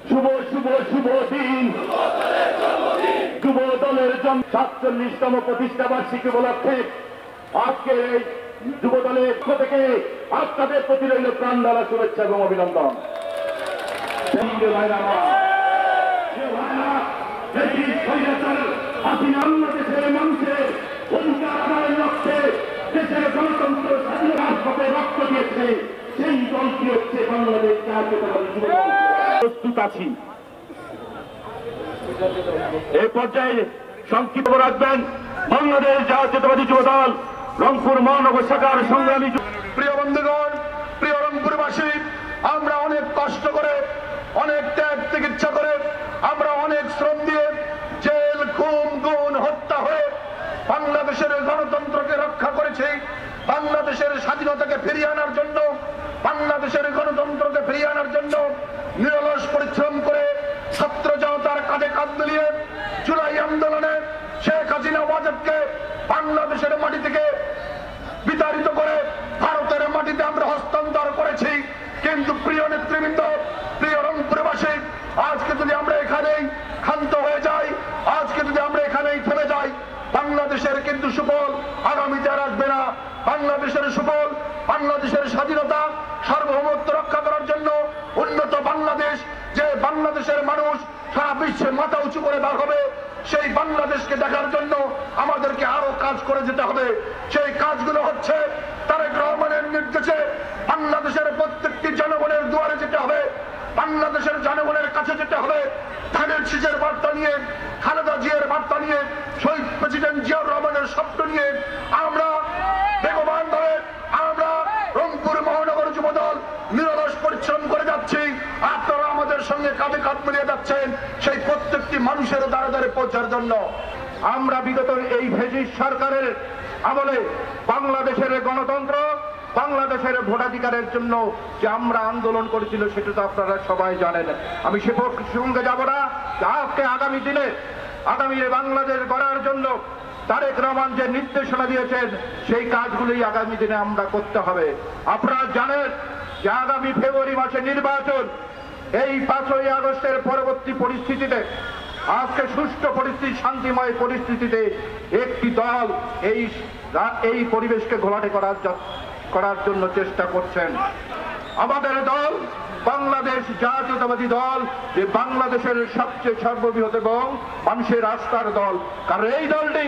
শুভ শুভ শুভ দিন যুব দলের 47তম প্রতিষ্ঠা বার্ষিকী উপলক্ষে আজকে এই যুব দলের পক্ষ থেকে আপনাদের প্রতি রইল প্রাণ ঢালা শুভেচ্ছা এবং অভিনন্দন। বাংলাদেশের মানুষের অধিকার লক্ষ্যে দেশের গণতন্ত্র স্বাধীনতার রক্ত দিয়েছে, সেই দলটি হচ্ছে বাংলাদেশ জাতীয়তাবাদী যুব দল। প্রস্তুত আছি। এই পর্যায়ে সংক্ষিপ্ত রাখবেন বাংলাদেশ জাতীয়তাবাদী যুব দল রংপুর মহানগর শাখার সংগ্রামী। প্রিয় বন্ধুগণ, প্রিয় রংপুরবাসী, আমরা অনেক কষ্ট করে, অনেক ত্যাগ চিকিৎসা করে, আমরা অনেক শ্রম দিয়ে জেল, খুন, গুম, হত্যা হয়ে বাংলাদেশের গণতন্ত্রকে রক্ষা করেছি। বাংলাদেশের স্বাধীনতাকে ফিরিয়ে আনার জন্য, বাংলাদেশের গণতন্ত্রকে ফিরিয়ে আনার জন্য নিরলস পরিশ্রম করে ছাত্র জনতার কাঁধে কাঁধ মিলিয়ে জুলাই আন্দোলনে শেখ হাসিনা ওয়াজেদকে বাংলাদেশের মাটি থেকে বিতাড়িত করে ভারতের মাটিতে আমরা হস্তান্তর করেছি। কিন্তু প্রিয় নেতৃবৃন্দ, প্রিয় রংপুরবাসী, আজকে যদি আমরা এখানেই ক্ষান্ত হয়ে যাই, আজকে যদি আমরা এখানেই থেমে যাই, বাংলাদেশের কিন্তু সুফল আগামীতে আর আসবে না। বাংলাদেশের সুফল, বাংলাদেশের স্বাধীনতা, সার্বভৌমত্ব রক্ষা করার জন্য উন্নত বাংলাদেশ, যে বাংলাদেশের মানুষ সারা বিশ্বে মাথা উঁচু করে দাঁড় হবে, সেই বাংলাদেশকে দেখার জন্য আমাদেরকে আরো কাজ করে যেতে হবে। সেই কাজগুলো হচ্ছে তারেক রহমানের নির্দেশে বাংলাদেশের প্রত্যেকটি জনগণের দুয়ারে যেতে হবে, বাংলাদেশের জনগণের কাছে যেতে হবে। ধানের শীষের বার্তা নিয়ে, খালেদা জিয়ার বার্তা নিয়ে, শহীদ প্রেসিডেন্ট জিয়াউর রহমানের স্বপ্ন নিয়ে আমরা বেগবান ভাবে আমরা রংপুর মহানগর যুবদল নিরলস পরিশ্রম করে যাচ্ছি। আপনারা আমাদের সঙ্গে কাঁধে কাঁধ মিলিয়ে যাচ্ছেন সেই প্রত্যেকটি মানুষের দ্বারে দ্বারে পৌঁছার জন্য। আমরা বিগত এই ফ্যাসিস্ট সরকারের আমলে বাংলাদেশের গণতন্ত্র, বাংলাদেশের ভোটাধিকারের জন্য যে আমরা আন্দোলন করেছিল সেটা তো আপনারা সবাই জানেন। আমি সে সঙ্গে যাব না। আজকে আগামী দিনে আগামী বাংলাদেশ গড়ার জন্য তারেক রহমান যে নির্দেশনা দিয়েছেন সেই কাজগুলোই আগামী দিনে আমরা করতে হবে। আপনারা জানেন যে আগামী ফেব্রুয়ারি মাসে নির্বাচন। এই 5ই আগস্টের পরবর্তী পরিস্থিতিতে, আজকে সুষ্ঠু পরিস্থিতি, শান্তিময় পরিস্থিতিতে একটি দল এই পরিবেশকে ঘোলাটে করার জন্য চেষ্টা করছেন। আমাদের দল বাংলাদেশ জাতীয়তাবাদী দল, যে বাংলাদেশের সবচেয়ে সর্ববৃহৎ এবং মানুষের আস্থার দল। কারণ এই দলটি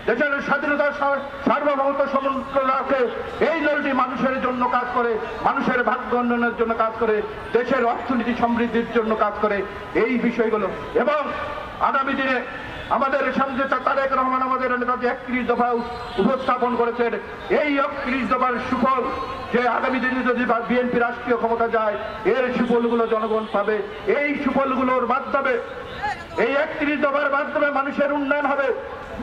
দেশের স্বাধীনতা, সার্বভৌমত্ব সমুন্নত রাখে। এই দলটি মানুষের জন্য কাজ করে, মানুষের ভাগ্য উন্নয়নের জন্য কাজ করে, দেশের অর্থনীতি সমৃদ্ধির জন্য কাজ করে। এই বিষয়গুলো এবং আগামী দিনে আমাদের সামনে তারেক রহমান আমাদের কাছে 31 দফা উপস্থাপন করেছেন। এই 31 দফার সুফল যে আগামী দিনে যদি বিএনপি রাষ্ট্রীয় ক্ষমতা যায়, এর সুফলগুলো জনগণ পাবে। এই সুফলগুলোর মাধ্যমে, এই 31 দফার মাধ্যমে মানুষের উন্নয়ন হবে,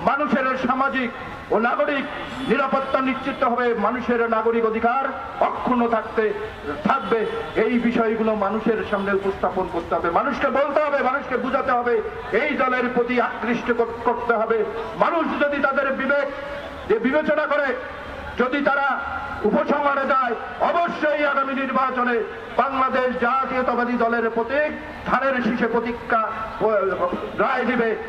মানুষের সামাজিক ও নাগরিক নিরাপত্তা নিশ্চিত হবে, মানুষের নাগরিক অধিকার অক্ষুণ্ণ থাকবে। এই বিষয়গুলো মানুষের সামনে উপস্থাপন করতে হবে, মানুষকে বলতে হবে, মানুষকে বুঝাতে হবে, এই দলের প্রতি আকৃষ্ট করতে হবে। মানুষ যদি তাদের বিবেক যে বিবেচনা করে, যদি তারা উপসংহারে যায়, অবশ্যই আগামী নির্বাচনে বাংলাদেশ জাতীয়তাবাদী দলের প্রতীক ধানের শীষে প্রতীক্ষা রায় দিবে।